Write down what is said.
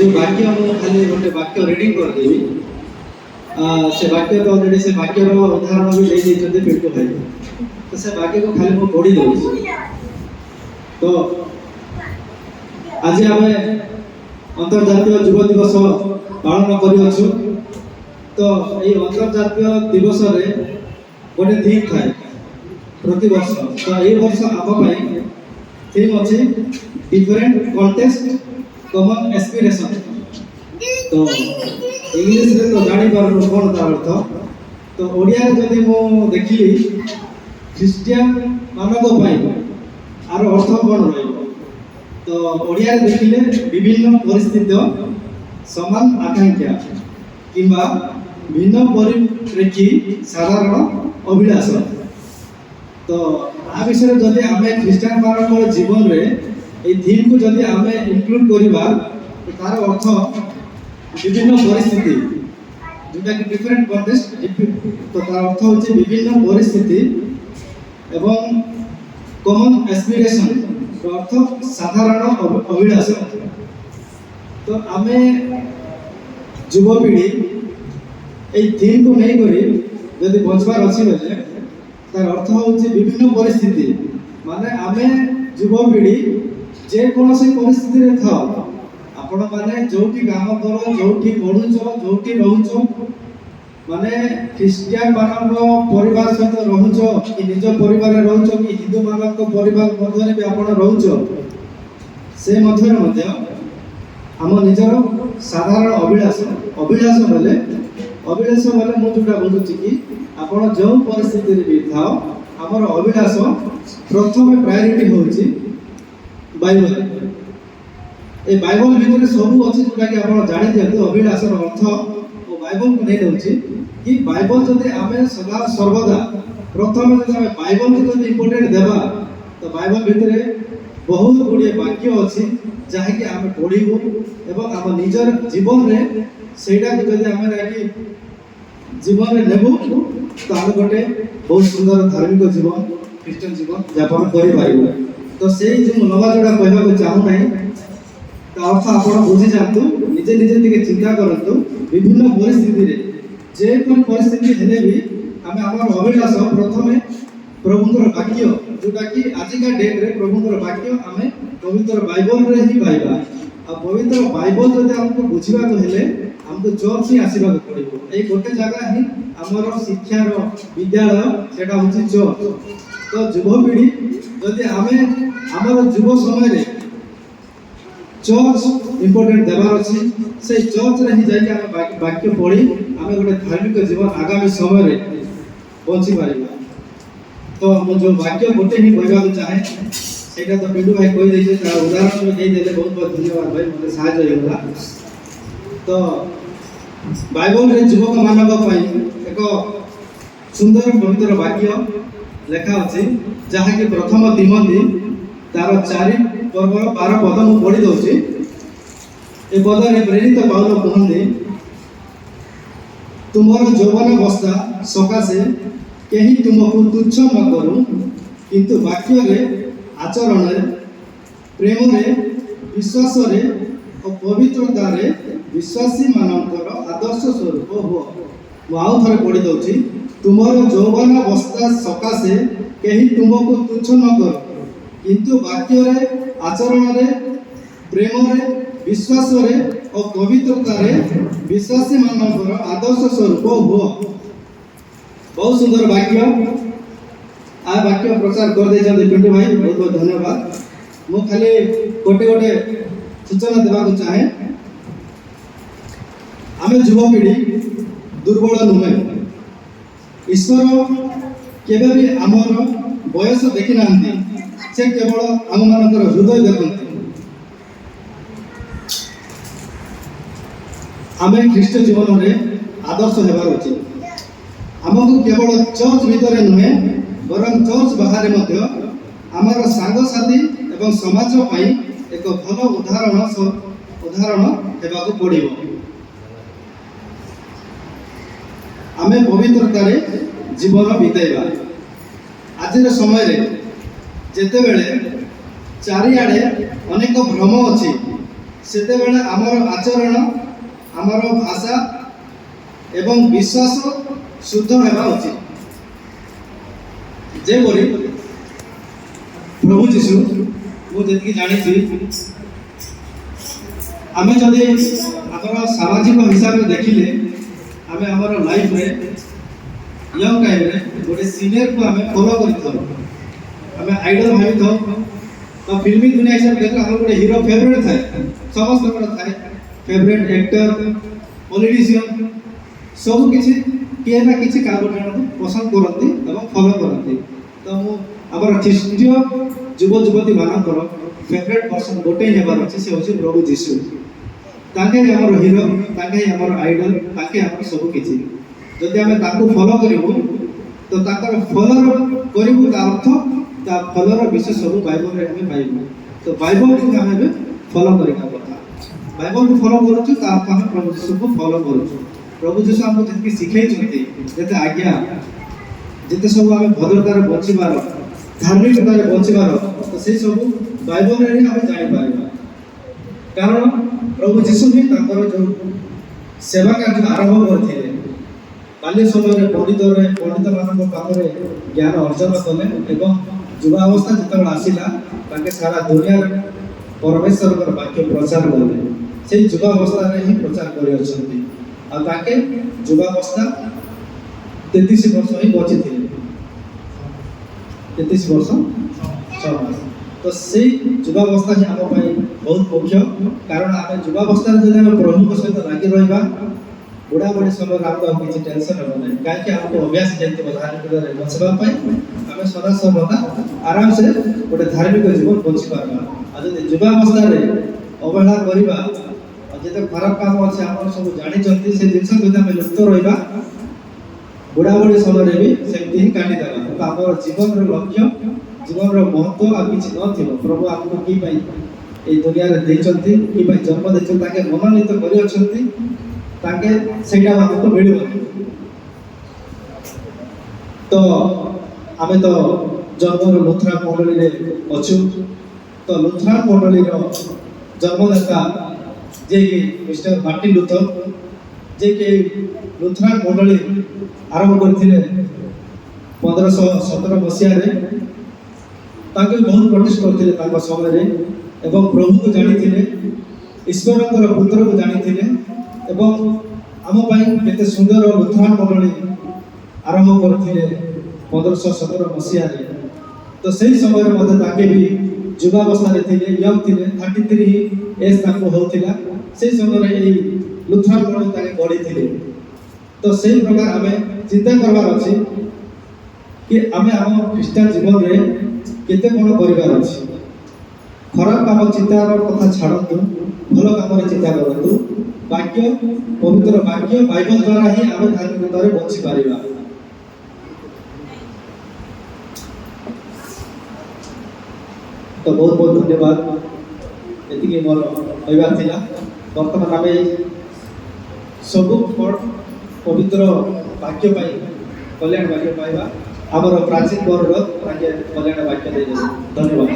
जो वाक्य हम खाली गोटे वाक्य रीडिंग करदेवी से वाक्य तो ऑलरेडी से वाक्य उदाहरण भी दे देते पिंटू भाई तो से वाक्य को खाली मैं पढ़ी दूँ तो आज आम अंतर्जातीय युव दिवस पालन कर तो ये अंतर्जातीय दिवस रे गोटे थीम थाए प्रति वर्ष तो ये वर्ष आम थीम अच्छी डिफरेंट कॉन्टेस्ट कॉमन एस्पिरेशन तो इंग्लिश रे तो जानी पारु कोन तार अर्थ तो ओडिया रे जदि मो देखली क्रिश्चियन मानक पई आर अर्थ कोन रहइबो तो ओडिया रे देखिले विभिन्न परिस्थिति समान आकांक्षा किंबा भिन्न परिप्रेक्षी साधारण अभिलाष तो आ विषय जदि आमे क्रिश्चियन मानक जीवन रे ए थीम को जदि आमे इंक्लूड करिबा तो तार अर्थ विभिन्न परिस्थिति जोटा कि डिफरेंट कॉन्टेक्स्ट तो तार अर्थ होचे विभिन्न परिस्थिति एवं कॉमन एस्पिरेशन तो अर्थ साधारण अभिलाष तो आमे युवपीढ़ी ए थीम को नहीं करी जदि बचबार अच्छी बेले तार अर्थ होचे विभिन्न परिस्थिति माने आमे युवपीढ़ी जे कोनोसी परिस्थिति रे था आपण माने जोठी काम करो जोठी पढुचो जोठी रहउचो माने क्रिश्चियन मानक परिवार सहित रहउचो कि निज परिवार रे रहउचो कि हिंदू मानक परिवार मध्यरे भी आपण रहउचो से मध्यरे मध्य हम निजर साधारण अभिलाष बोले मु जोटा बुझुची कि आपण जो परिस्थिति रे भी थाओ हमर अभिलाष प्रथम प्रायोरिटी होची बाइबल ए बाइबल भितर सब अच्छी जोटा कि आप जानी दिखाते अभिलाषर अर्थ और बाइबल को नहीं दूसरी कि बाइबल जब आम सदा सर्वदा प्रथम जो आम बाइबल को जो इम्पोर्टेंट देवा तो बाइबल भितर बहुत गुड़िए वाक्य अच्छी जहाँकि आम पढ़ू एवं आम निजर जीवन में सेटा को जब आम जीवन में नेबू तो आम गोटे बहुत सुंदर धार्मिक जीवन क्रिश्चियन जीवन यापन कर तो से जो नवा जोड़ा कहना चाहू ना तो अर्थ आप बुझी जातु निजे निजे टिके चिंता करतु विभिन्न परिस्थिति रे जे कोन परिस्थिति हेले भी आमे हमर अभिलाष प्रथमे प्रभुंकर वाक्य जोटा कि आजिका डेट रे प्रभुंकर वाक्य आमे पवित्र बाइबल रे ही पाइबा आ पवित्र बाइबल जदि हमको बुझिबा तो हेले हमको चर्च ही आसीबा पड़िबो ए गोटे जगह ही हमर शिक्षार विद्यालय सेटा होची चर्च तो युवपीढ़ी जदि आमे हमर युव समय रे चर्च इम्पोर्टेंट देवार अच्छी से चर्च रे ही जाके आमे वाक्य पढ़ी आमे गोटे धार्मिक जीवन आगामी समय रे बंची पारिबा तो मो जो वाक्य गोटे ही कहबा चाहे सेटा तो पिंटू भाई कहि दैछे ता उदाहरण में दे देले बहुत बहुत धन्यवाद भाई मते सहायता होइला तो बाइबल रे युवक मानक पई एक सुंदर पवित्र वाक्य लेखा अछि जहाँ कि प्रथम तिमोथी तार 4 पर्व 12 पद मु पढ़ी दउछि ए पद रे प्रेरित पाउल कहंदे तुमर यौवन अवस्था सकाशे केही तुमको तुच्छ न करू किंतु वाक्य रे आचरण रे प्रेम रे विश्वास रे और पवित्रता रे विश्वासी मानकर आदर्श स्वरूप हो आउ थरे पढ़ी दउछि तुमर यौवन अवस्था सकाशे केही तुमको तुच्छ न करू किंतु वाक्य रे आचरण रे प्रेम रे विश्वास रे और पवित्रता रे विश्वासी मानकर आदर्श स्वरूप हो बहुत सुंदर वाक्य आ वाक्य प्रचार कर दे जदि पिंटू भाई बहुत बहुत धन्यवाद मु खाली गोटे गोटे सूचना देबा को चाहे आमे युवपीढ़ी दुर्बल नुहे ईश्वर केबे भी आमर बयस देखि नांती से केवल आम मानकर हृदय देखते आमे ख्रीष्ट जीवन में आदर्श हेबार अछि आमको केवल चर्च भीतर नुहे बरं चर्च बाहर मध्य आमर सांग साथी एवं समाज पाई एक भल उदाहरण हेबा को पड़िबो आमे पवित्रता रे जीवन बिताइबा आज समय रे जेते बेले चारिआडे अनेक भ्रम अच्छी ସେତେବେଳେ ଆମର ଆଚରଣ, ଆମର ଭାଷା ଏବଂ ବିଶ୍ୱାସ ଶୁଦ୍ଧ ହେବା ଉଚିତ। ଯେପରି ପ୍ରଭୁ ଯୀଶୁ, ମୁଁ ଯେତିକି ଜାଣିଛି, ଆମେ ଯଦି ଆମର ସାମାଜିକ ହିସାବରେ ଦେଖିଲେ, ଆମେ ଆମର ଲାଇଫରେ ୟଙ୍ଗ ଟାଇମରେ ଗୋଟେ ସିନିୟରକୁ ଆମେ ଫଲୋ କରିଥାଉ, ଆମେ ଆଇଡଲ ଭାବିଥାଉ। ତ ଫିଲ୍ମ ଦୁନିଆ ହିସାବରେ ଦେଖିଲେ ଆମର ଗୋଟେ ହିରୋ ଫେଭରେଟ୍ ଥାଏ, ସମସ୍ତଙ୍କର ଥାଏ ଫେଭରେଟ୍ ଆକ୍ଟର, ପଲିଟିସିଆନ୍, ସବୁ କିଛି କିଏ ନା କିଛି କାହାକୁ ଜଣକୁ ପସନ୍ଦ କରନ୍ତି ଏବଂ ଫଲୋ କରନ୍ତି। ତ ମୁଁ ଆମର ଖ୍ରୀଷ୍ଟୀୟ ଯୁବ ଯୁବତୀ ମାନଙ୍କର ଫେଭରେଟ୍ ପର୍ସନ ଗୋଟେ ହିଁ ହେବାର ଅଛି, ସେ ହେଉଛି ପ୍ରଭୁ ଯୀଶୁ। ତାଙ୍କେ ହିଁ ଆମର ହିରୋ, ତାଙ୍କେ ହିଁ ଆମର ଆଇଡଲ, ତାଙ୍କେ ଆମର ସବୁ କିଛି। ଯଦି ଆମେ ତାଙ୍କୁ ଫଲୋ କରିବୁ, ତ ତାଙ୍କର ଫଲୋ କରିବୁ, ତା ଅର୍ଥ ତା ଫଲୋର ବିଷୟ ସବୁ ବାଇବଲରେ ଆମେ ପାଇବୁ। ତ ବାଇବଲକୁ ଆମେ ଏବେ ଫଲୋ କରିବା କଥା। ବାଇବଲକୁ ଫଲୋ କରୁଛୁ, ତା ଅର୍ଥ ଆମେ ପ୍ରଭୁ ଯୀଶୁକୁ ଫଲୋ କରୁଛୁ। ପ୍ରଭୁ ଯୀଶୁ ଆମକୁ ଯେତିକି ଶିଖେଇଛନ୍ତି, ଯେତେ ଆଜ୍ଞା, ଯେତେ ସବୁ ଆମେ ଭଦ୍ରତାରେ ବଞ୍ଚିବାର, ଧାର୍ମିକତାରେ ବଞ୍ଚିବାର, ତ ସେଇ ସବୁ ବାଇବଲରେ ହିଁ ଆମେ ଜାଣିପାରିବା। କାରଣ ପ୍ରଭୁ ଯୀଶୁ ହିଁ ତାଙ୍କର ଯେଉଁ ସେବା କାର୍ଯ୍ୟ ଆରମ୍ଭ କରିଥିଲେ, ବାଲ୍ୟ ସମୟରେ ପଣ୍ଡିତମାନଙ୍କ ପାଖରେ ଜ୍ଞାନ ଅର୍ଜନ କଲେ ଏବଂ ଯୁବାବସ୍ଥା ଯେତେବେଳେ ଆସିଲା, ତାଙ୍କେ ସାରା ଦୁନିଆରେ ପରମେଶ୍ୱରଙ୍କର ବାକ୍ୟ ପ୍ରଚାର କଲେ। ସେଇ ଯୁବାବସ୍ଥାରେ ହିଁ ପ୍ରଚାର କରିଅଛନ୍ତି। ଆଉ ତାଙ୍କେ ଯୁବାବସ୍ଥା 33 ବର୍ଷ ହିଁ ବଞ୍ଚିଥିଲେ, 33 ବର୍ଷ 6 ମାସ। ତ ସେଇ ଯୁବାବସ୍ଥା ହିଁ ଆମ ପାଇଁ ବହୁତ ମୁଖ୍ୟ। କାରଣ ଆମେ ଯୁବାବସ୍ଥାରେ ଯଦି ଆମେ ପ୍ରଭୁଙ୍କ ସହିତ ଲାଗି ରହିବା, ବୁଢ଼ା ବୁଢ଼ୀ ସମୟରେ ଆମକୁ ଆଉ କିଛି ଟେନସନ୍ ହେବ ନାହିଁ। କାହିଁକି ଆମକୁ ଅଭ୍ୟାସ ଯାଇଥିବ ଧାର୍ମିକତାରେ ବଞ୍ଚିବା ପାଇଁ, ଆମେ ସଦାସର୍ବଦା ଆରାମସେ ଗୋଟେ ଧାର୍ମିକ ଜୀବନ ବଞ୍ଚିପାରିବା। ଆଉ ଯଦି ଯୁବାବସ୍ଥାରେ ଅବହେଳା କରିବା, ଆଉ ଯେତେ ଖରାପ କାମ ଅଛି ଆପଣ ସବୁ ଜାଣିଛନ୍ତି, ସେ ଜିନିଷ ଯଦି ଆମେ ଲିପ୍ତ ରହିବା, ବୁଢ଼ା ବୁଢ଼ୀ ସମୟରେ ବି ସେମିତି ହିଁ କାଟିଦେବା। କିନ୍ତୁ ଆମର ଜୀବନର ଲକ୍ଷ୍ୟ, ଜୀବନର ମହତ୍ଵ ଆଉ କିଛି ନଥିବ। ପ୍ରଭୁ ଆମକୁ କି ପାଇଁ এই ଦୁନିଆରେ ଦେଇଛନ୍ତି, କି ପାଇଁ ଜନ୍ମ ଦେଇଛନ୍ତି, ତାଙ୍କେ ମନୋନୀତ କରିଅଛନ୍ତି, ତାଙ୍କେ ସେଇଟା ଆମକୁ ମିଳିବନି। ତ ଆମେ ତ ଜନ୍ମର ଲୁଥରାନ ମଣ୍ଡଳୀରେ ଅଛୁ। ତ ଲୁଥରାନ ମଣ୍ଡଳୀର ଜନ୍ମଦାତା ଯିଏକି ମିଷ୍ଟର ମାର୍ଟିନ ଲୁଥର, ଯିଏକି ଲୁଥରାନ ମଣ୍ଡଳୀ ଆରମ୍ଭ କରିଥିଲେ 1517 ମସିହାରେ। ତାଙ୍କେ ବହୁତ ପ୍ରୋଟେଷ୍ଟ କରିଥିଲେ ତାଙ୍କ ସମୟରେ ଏବଂ ପ୍ରଭୁକୁ ଜାଣିଥିଲେ, ଈଶ୍ୱରଙ୍କର ପୁତ୍ରକୁ ଜାଣିଥିଲେ ଏବଂ ଆମ ପାଇଁ କେତେ ସୁନ୍ଦର ଲୁଥରାନ ମଣ୍ଡଳୀ ଆରମ୍ଭ କରିଥିଲେ 1517 ମସିହାରେ। ତ ସେହି ସମୟରେ ମଧ୍ୟ ତାଙ୍କେ ବି ଯୁବାବସ୍ଥାରେ ଥିଲେ, ୟଙ୍ଗ ଥିଲେ, 33 ଏଜ୍ ତାଙ୍କୁ ହେଉଥିଲା। ସେହି ସମୟରେ ଏଇ ଲୁଥରାନ ମଣ୍ଡଳୀ ତାଙ୍କେ ଗଢ଼ିଥିଲେ। ତ ସେହି ପ୍ରକାର ଆମେ ଚିନ୍ତା କରିବାର ଅଛି କି ଆମେ ଆମ ଖ୍ରୀଷ୍ଟିଆନ ଜୀବନରେ କେତେ କ'ଣ କରିବାର ଅଛି। ଖରାପ କାମ ଚିନ୍ତାର କଥା ଛାଡ଼ନ୍ତୁ, ଭଲ କାମରେ ଚିନ୍ତା କରନ୍ତୁ। ବାକ୍ୟ, ପବିତ୍ର ବାକ୍ୟ, ବାଇବଲ ଦ୍ୱାରା ହିଁ ଆମେ ଧାର୍ମିକତାରେ ବଞ୍ଚିପାରିବା। ତ ବହୁତ ବହୁତ ଧନ୍ୟବାଦ। ଏତିକି ମୋର କହିବାର ଥିଲା। ବର୍ତ୍ତମାନ ଆମେ ସବୁ ପବିତ୍ର ବାକ୍ୟ ପାଇଁ, କଲ୍ୟାଣ ବାକ୍ୟ ପାଇବା। ଆମର ପ୍ରାଚୀନ ବରର ତାଙ୍କେ କଲ୍ୟାଣ ବାକ୍ୟ ଦେଇଦେବେ। ଧନ୍ୟବାଦ।